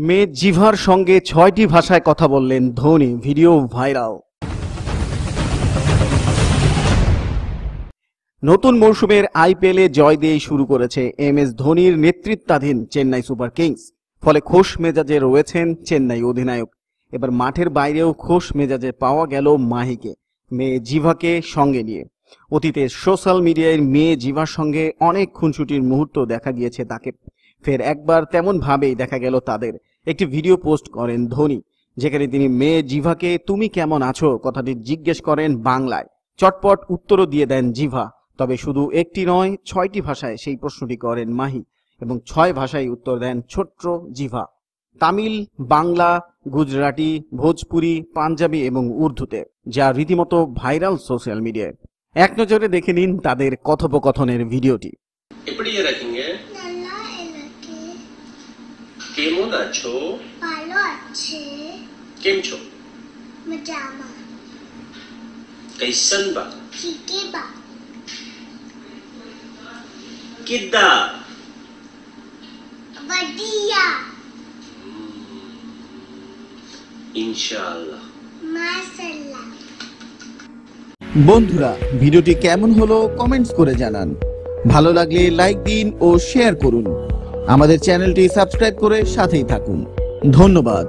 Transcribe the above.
মেয়ে জিভার সঙ্গে ৬টি ভাষায় কথা বললেন ধোনি, ভিডিও ভাইরাল। নতুন মৌসুমের আইপিএলে জয় দিয়ে শুরু করেছে এমএস ধোনির নেতৃত্বাধীন চেন্নাই সুপার কিংস। ফলে খোশ মেজাজে রয়েছেন চেন্নাই অধিনায়ক। এবার মাঠের বাইরেও খোশ মেজাজে পাওয়া গেল মাহিকে, মেয়ে জিভাকে সঙ্গে নিয়ে। অতীতে সোশ্যাল মিডিয়ায় মেয়ে জিভার সঙ্গে অনেক খুনসুটির মুহূর্ত দেখা গিয়েছে তাকে। ফের একবার তেমন ভাবেই দেখা গেল তাদের। একটি ভিডিও পোস্ট করেন ধোনি, যেখানে তিনি মেয়ে জিভাকে তুমি কেমন আছো কথাটি জিজ্ঞেস করেন বাংলায়। চটপট উত্তরও দিয়ে দেন জিভা। তবে শুধু একটি নয়, ৬টি ভাষায় সেই প্রশ্নটি করেন মাহি এবং ৬ ভাষায় উত্তর দেন ছোট্ট জিভা। তামিল, বাংলা, গুজরাটি, ভোজপুরি, পাঞ্জাবি এবং উর্দুতে, যা রীতিমতো ভাইরাল সোশ্যাল মিডিয়ায়। এক নজরে দেখে নিন তাদের কথোপকথনের ভিডিওটি। কেমন আছো? ভালো আছে। কেম છો? મજામાં। कैसन बा? ઠીકે બા। किद्दा? વડિયા। इंशाल्लाह। માશાલ્લાહ। বন্ধুরা, ভিডিওটি কেমন হলো কমেন্টস করে জানান। ভালো লাগলে লাইক দিন ও শেয়ার করুন। আমাদের চ্যানেলটি সাবস্ক্রাইব করে সাথেই থাকুন। ধন্যবাদ।